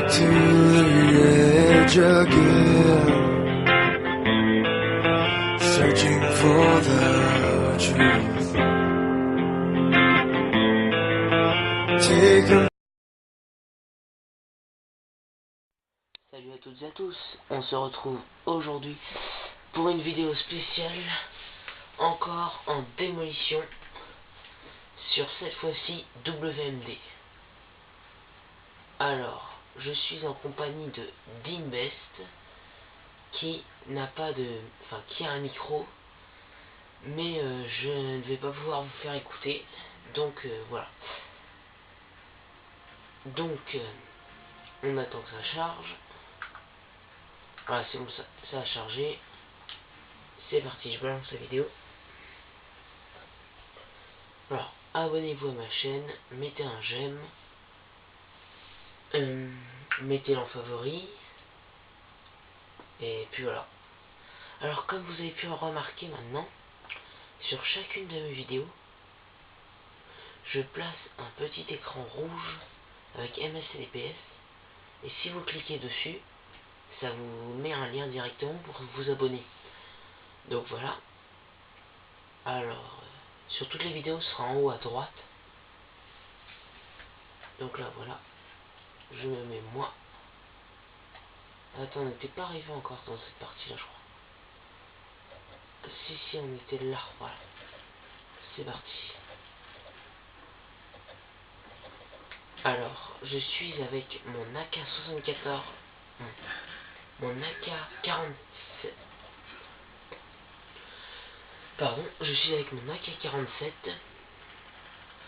to the edge again, searching for the truth. Take a... Salut à toutes et à tous, on se retrouve aujourd'hui pour une vidéo spéciale, encore en démolition, sur cette fois-ci WMD. Alors, je suis en compagnie de Dinbest, qui n'a pas de... enfin, qui a un micro, mais je ne vais pas pouvoir vous faire écouter, donc voilà. Donc, on attend que ça charge. Voilà, c'est bon, ça a chargé. C'est parti, je balance la vidéo. Alors, abonnez-vous à ma chaîne, mettez un j'aime, mettez-le en favori, et puis voilà. Alors, comme vous avez pu le remarquer maintenant, sur chacune de mes vidéos, je place un petit écran rouge avec MSLPS, et si vous cliquez dessus, ça vous met un lien directement pour vous abonner. Donc voilà. Alors, sur toutes les vidéos, ce sera en haut à droite. Donc là, voilà. Je me mets moi. Attends, on n'était pas arrivé encore dans cette partie-là, je crois. Si, on était là, voilà. C'est parti. Alors, je suis avec mon AK-74, mon AK-47. Pardon, je suis avec mon AK-47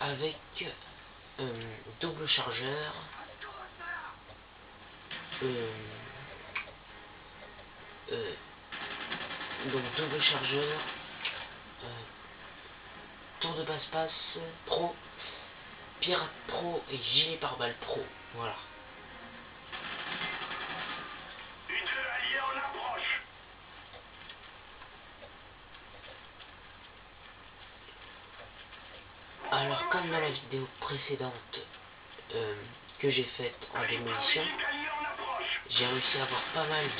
avec double chargeur, donc double chargeur, tour de passe-passe pro, pirate pro et gilet pare-balles pro, voilà. Alors, comme dans la vidéo précédente que j'ai faite en démolition, j'ai réussi à avoir pas mal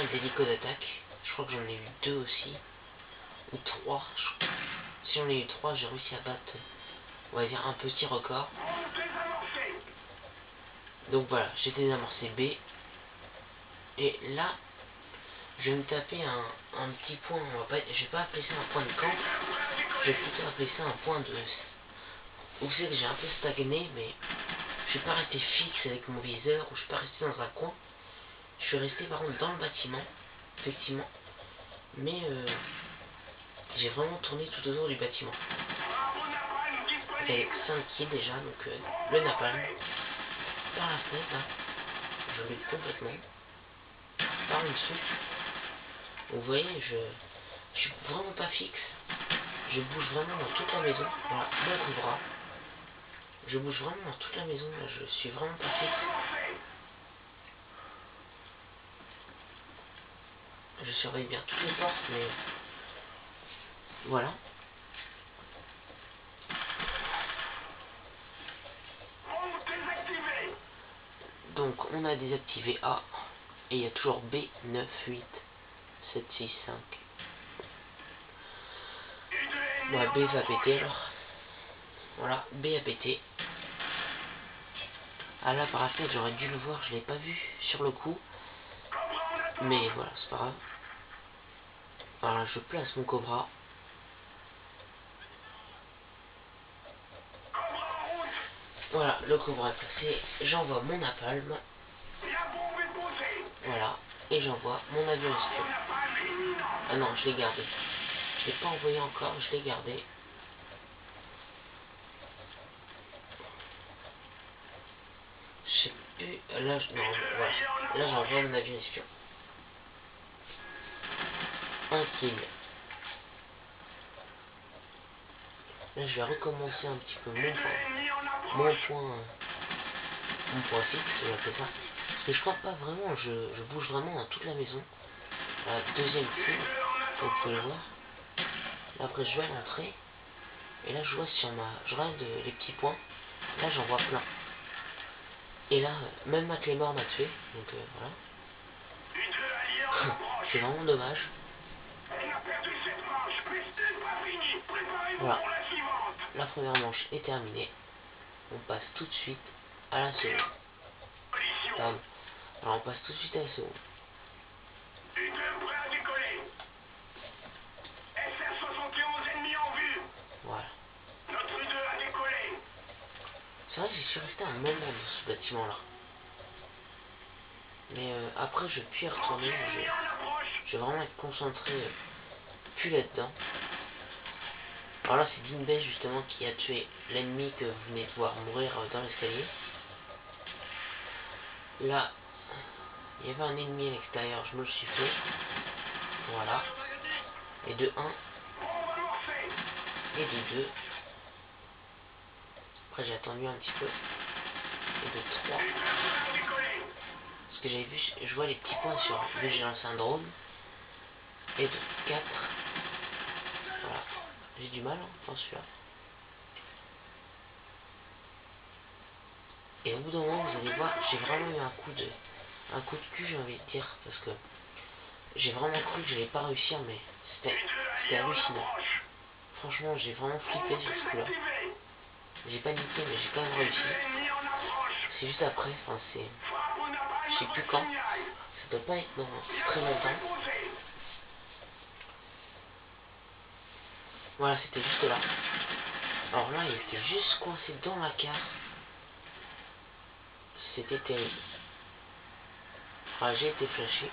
d'hélicos d'attaque. Je crois que j'en ai eu 2 aussi, ou 3. Si j'en ai eu 3, j'ai réussi à battre, on va dire, un petit record. Donc voilà, j'ai désamorcé B. Et là, je vais me taper un petit point, je vais pas appeler ça un point de camp, je vais plutôt appeler ça un point de... Vous savez que j'ai un peu stagné, mais je suis pas resté fixe avec mon viseur, ou je suis pas resté dans un coin. Je suis resté par contre dans le bâtiment, effectivement, mais j'ai vraiment tourné tout autour du bâtiment. Avec 5 kills déjà, donc le napalm, par la fenêtre, là, je l'ai complètement, par en dessous. Vous voyez, je suis vraiment pas fixe, je bouge vraiment dans toute la maison, voilà, mon bras. Je bouge vraiment dans toute la maison, là, je suis vraiment pas fixe. Je surveille bien toutes les portes, mais voilà. Donc on a désactivé A, et il y a toujours B, 9, 8, 7, 6, 5. Bon, B va péter alors. Voilà, B a pété. Ah là, par la fenêtre, j'aurais dû le voir, je l'ai pas vu sur le coup. Mais voilà, c'est pas grave. Voilà, je place mon cobra. Voilà, le cobra est placé. J'envoie mon napalm. Voilà, et j'envoie mon avion espion. Ah non, je l'ai gardé. Je l'ai pas envoyé encore, je l'ai gardé. Je sais plus. Là, non, voilà. Là, j'envoie mon avion espion. Un kill. Là, je vais recommencer un petit peu mon point fixe, je vais appeler ça. Parce que je crois pas vraiment, je bouge vraiment dans toute la maison. La deuxième kill, comme vous pouvez le voir. Là, après, je vais à l'entrée. Et là, je vois sur je regarde les petits points. Là, j'en vois plein. Et là, même ma clé mort m'a tué, donc voilà. C'est vraiment dommage. Voilà. La première manche est terminée. On passe tout de suite à la seconde. Pardon. Alors on passe tout de suite à la seconde. Voilà. C'est vrai que j'y suis resté un moment dans ce bâtiment là. Mais après je puis y retourner. Je vais vraiment être concentré plus là-dedans. Alors là c'est Dean Base justement qui a tué l'ennemi que vous venez de voir mourir dans l'escalier. Là, il y avait un ennemi à l'extérieur, je me le suis fait. Voilà. Et de 1. Et de 2. Après j'ai attendu un petit peu. Et de 3. Parce que j'avais vu, je vois les petits points sur... Vu que j'ai lancé un drone. Et de 4. Voilà. J'ai du mal dans celui-là. Et au bout d'un moment, vous allez voir, j'ai vraiment eu un coup de cul, j'ai envie de dire, parce que j'ai vraiment cru que j'allais pas réussir, mais c'était hallucinant. Franchement, j'ai vraiment flippé sur ce coup-là. J'ai paniqué, mais j'ai quand même réussi. C'est juste après, enfin c'est... Je sais plus quand. Ça doit pas être dans très longtemps. Voilà, c'était juste là. Alors là, il était juste coincé dans la carte. C'était terrible. Voilà, j'ai été flashé.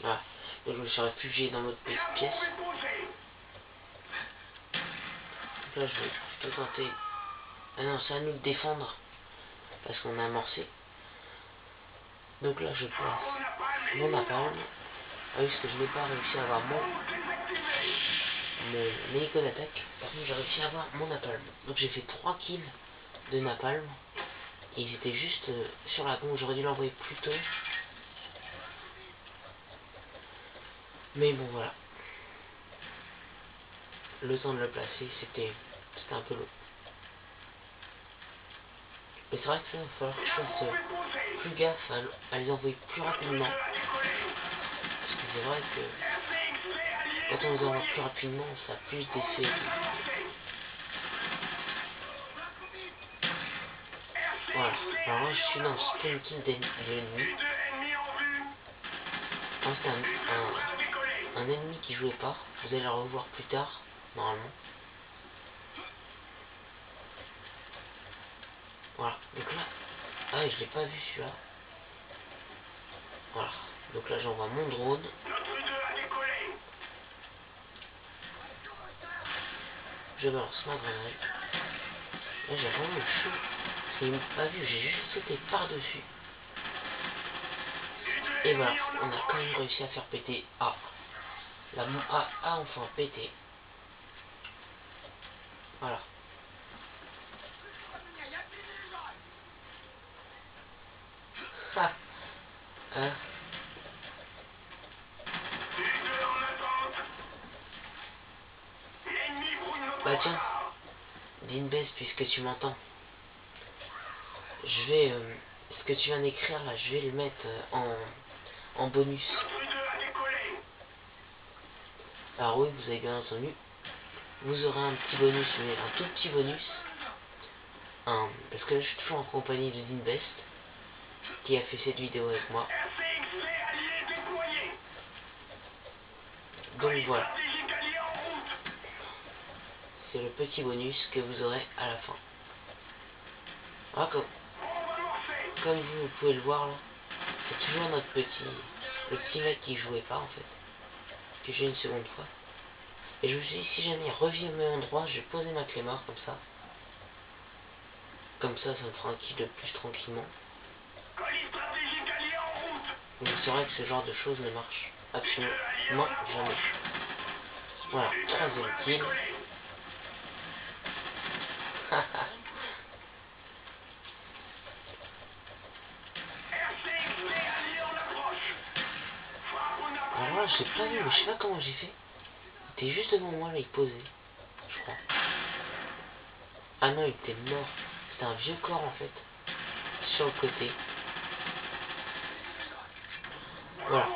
Voilà. Donc je me suis réfugié dans l'autre petite pièce. Donc là, je vais plutôt tenter... Ah non, c'est à nous de défendre. Parce qu'on a amorcé. Donc là, je place mon napalm. Ah oui, parce que je n'ai pas réussi à avoir mon hélico d'attaque. Par contre, j'ai réussi à avoir mon napalm. Donc j'ai fait 3 kills de napalm. Et ils étaient juste sur la bombe. J'aurais dû l'envoyer plus tôt. Mais bon, voilà. Le temps de le placer, c'était un peu long. Mais c'est vrai que ça, il va falloir que je fasse plus gaffe à les envoyer plus rapidement. Parce que c'est vrai que quand on les envoie plus rapidement, ça a plus d'effet. Voilà. Alors là, je suis dans le spawn kill de l'ennemi. C'est un ennemi qui jouait pas. Vous allez le revoir plus tard, normalement. Voilà. Donc là, ah, je l'ai pas vu celui-là. Voilà. Donc là, j'envoie mon drone. Je balance ma grenade. Là, j'ai vraiment le chaud. Parce qu'il m'a pas vu, j'ai juste sauté par-dessus. Et voilà, on a quand même réussi à faire péter A. La bombe A a enfin pété. Voilà. Ha. Hein. Bah tiens, Dean Base, puisque tu m'entends, je vais... ce que tu viens d'écrire là, je vais le mettre en bonus. Alors oui, vous avez bien entendu, vous aurez un petit bonus, mais un tout petit bonus. Parce que là, je suis toujours en compagnie de Dean Best, qui a fait cette vidéo avec moi. Donc voilà. C'est le petit bonus que vous aurez à la fin. Voilà, comme vous pouvez le voir là, c'est toujours le petit mec qui jouait pas en fait. Que j'ai une seconde fois. Et je me suis dit, si jamais il revient au même endroit, je vais poser ma clé mort comme ça. Comme ça me fera un kill de plus tranquillement. Mais c'est vrai que ce genre de choses ne marche absolument jamais. Voilà, troisième kill. Alors là, j'ai pas vu, mais je sais pas comment j'ai fait. Il était juste devant moi, là, il posait. Je crois. Ah non, il était mort. c'est un vieux corps en fait, sur le côté. Voilà.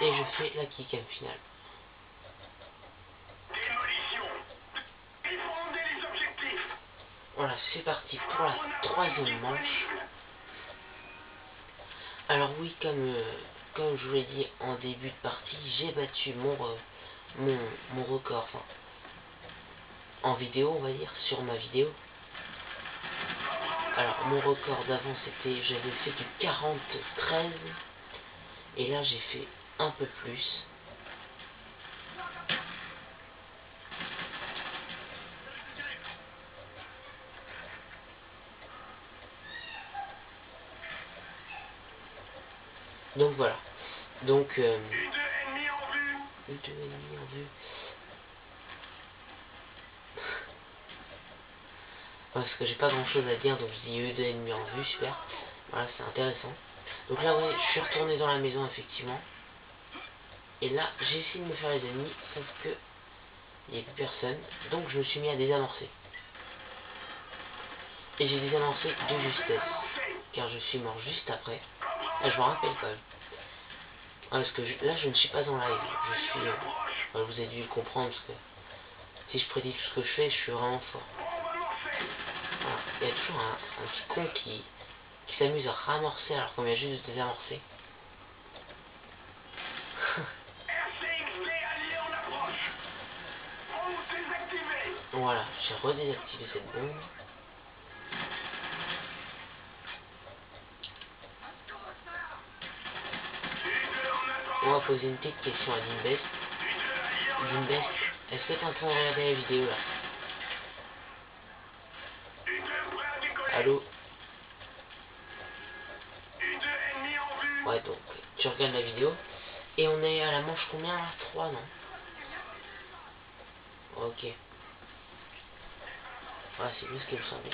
Et je fais la kick-cam finale. Voilà, c'est parti pour la troisième manche. Alors oui, comme je vous l'ai dit en début de partie, j'ai battu mon record, enfin, en vidéo on va dire, sur ma vidéo. Alors mon record d'avant c'était, j'avais fait du 40-13 et là j'ai fait un peu plus. Donc voilà. Donc U2 ennemi en vue. Parce que j'ai pas grand chose à dire, donc je dis U2 ennemi en vue, super. Voilà, c'est intéressant. Donc là ouais, je suis retourné dans la maison effectivement. Et là j'ai essayé de me faire les ennemis, sauf que il n'y a plus personne. Donc je me suis mis à désamorcer. Et j'ai désamorcé de justesse. Car je suis mort juste après. Ah, je me rappelle quand même. Ah, parce que là je ne suis pas en live. Je suis... vous avez dû le comprendre parce que si je prédis tout ce que je fais, je suis vraiment fort. Voilà. Il y a toujours un petit con qui s'amuse à ramorcer alors qu'on vient juste de désamorcer. Voilà, j'ai redésactivé cette bombe. On va poser une petite question à Dinbest. Dinbest, est-ce que t'es en train de regarder la vidéo là? Allô? Ouais, donc tu regardes la vidéo. Et on est à la manche combien là? 3, non? Ok. Ouais, c'est bien ce qu'il me semblait.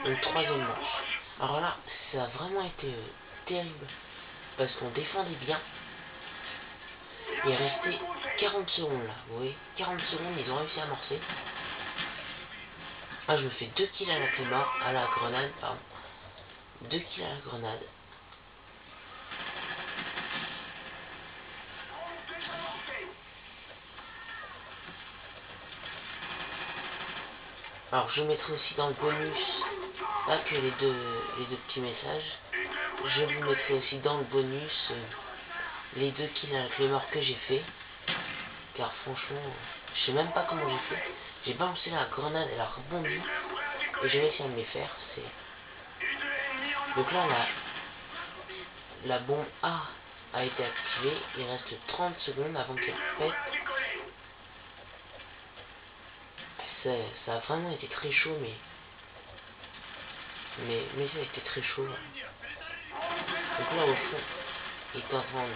Donc troisième manche. Alors là, ça a vraiment été terrible. Parce qu'on défendait bien. Il est resté 40 secondes là, vous voyez, 40 secondes, ils ont réussi à amorcer. Ah, je me fais 2 kills à la clémore, à la grenade, pardon. 2 kills à la grenade. Alors je mettrai aussi dans le bonus, là que les deux petits messages, je vous mettrai aussi dans le bonus les 2 kills à la clémore que j'ai fait. Car franchement, je sais même pas comment j'ai fait. J'ai balancé la grenade, elle a rebondi. Et j'ai réussi à me les faire. Donc là, la bombe A été activée. Il reste 30 secondes avant qu'elle pète. Ça a vraiment été très chaud, mais ça a été très chaud. Donc là, au fond, il est en train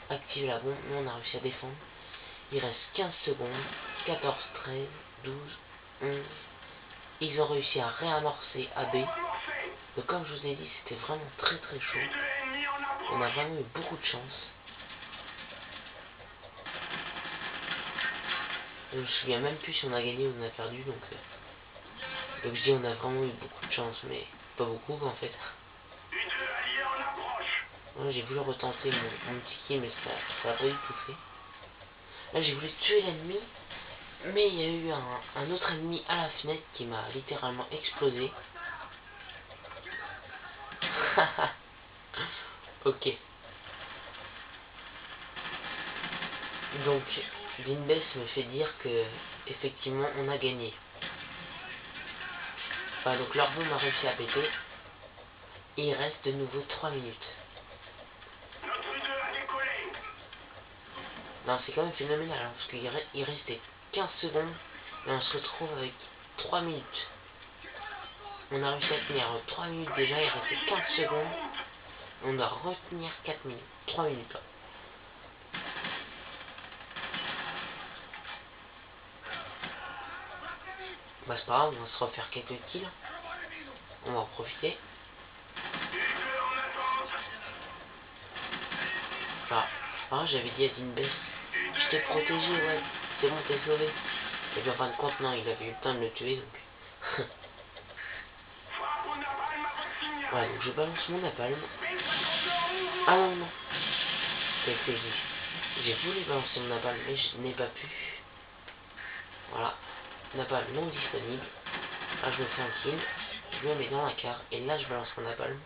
d'activer la bombe. Nous, on a réussi à défendre. Il reste 15 secondes. 14, 13, 12, 11. Ils ont réussi à réamorcer AB. Donc comme je vous ai dit, c'était vraiment très très chaud. On a vraiment eu beaucoup de chance. Je me souviens même plus si on a gagné ou on a perdu. Donc je dis on a vraiment eu beaucoup de chance, mais pas beaucoup en fait. Ouais, j'ai voulu retenter mon petit kill, mais ça n'a pas du tout fait. Là j'ai voulu tuer l'ennemi, mais il y a eu un autre ennemi à la fenêtre qui m'a littéralement explosé. Ok. Donc, Dinbest me fait dire que effectivement on a gagné. Enfin, donc leur bombe a réussi à péter. Et il reste de nouveau 3 minutes. Non, c'est quand même phénoménal, hein, parce qu'il restait 15 secondes et on se retrouve avec 3 minutes. On a réussi à tenir 3 minutes déjà, il restait 15 secondes. On doit retenir 4 minutes. 3 minutes là. Bah c'est pas grave, on va se refaire quelques kills. On va en profiter. Ah, j'avais dit à Dinbest, je t'ai protégé, ouais, c'est bon, t'es sauvé. Et bien en fin de compte, non, il avait eu le temps de le tuer, donc Voilà, donc je balance mon napalm. Ah non, non. J'ai voulu balancer mon napalm, mais je n'ai pas pu. Voilà. Napalm non disponible. Là, je me fais un kill. Je me mets dans la carte. Et là, je balance mon napalm.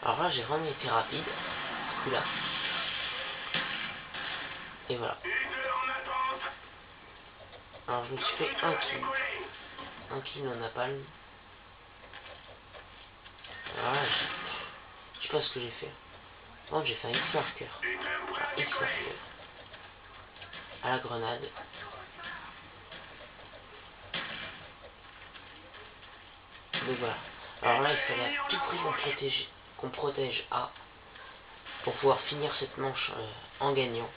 Alors là, j'ai vraiment été rapide. Ce coup-là. Et voilà. Alors, je me suis fait un kill. Un kill en napalm. Voilà, je sais pas ce que j'ai fait. Bon, j'ai fait un X-marker. Un X-marker. À la grenade. Donc voilà. Alors là, il fallait à tout prix qu'on protège A pour pouvoir finir cette manche en gagnant.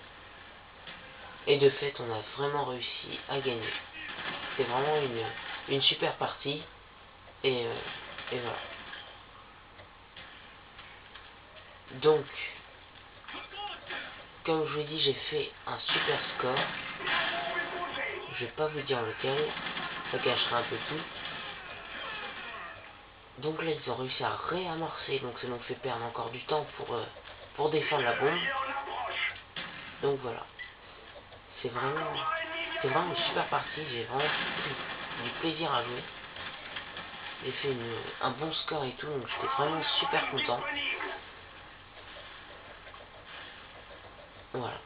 Et de fait, on a vraiment réussi à gagner. C'était vraiment une super partie. Et voilà. Donc, comme je vous ai dit, j'ai fait un super score. Je vais pas vous dire lequel. Ça cachera un peu tout. Donc là, ils ont réussi à réamorcer. Donc ça nous fait perdre encore du temps pour défendre la bombe. Donc voilà. C'est vraiment une super partie. J'ai vraiment pris du plaisir à jouer. J'ai fait un bon score et tout. Donc j'étais vraiment super content. Voilà.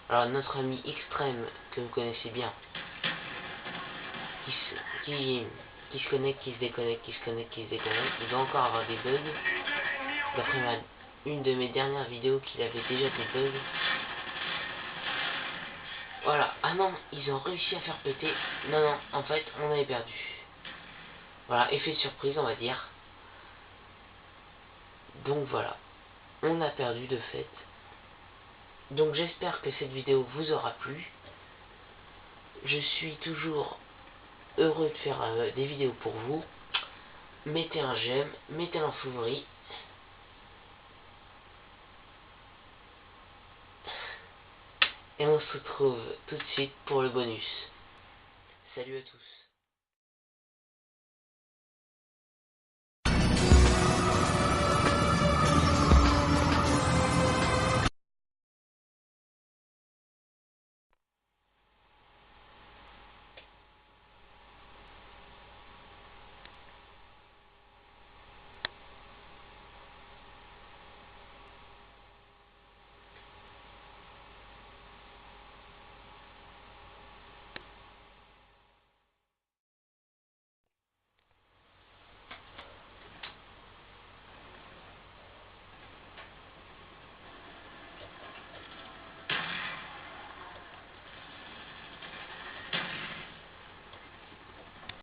Alors notre ami Extrême, que vous connaissez bien, qui se connecte, qui se déconnecte, qui se connecte, qui se déconnecte, il doit encore avoir des bugs. D'après une de mes dernières vidéos qu'il avait déjà des bugs. Voilà. Ah non, ils ont réussi à faire péter. Non, non, en fait, on avait perdu. Voilà, effet de surprise, on va dire. Donc voilà, on a perdu de fait. Donc j'espère que cette vidéo vous aura plu. Je suis toujours heureux de faire des vidéos pour vous. Mettez un j'aime, mettez un favori. Et on se retrouve tout de suite pour le bonus. Salut à tous.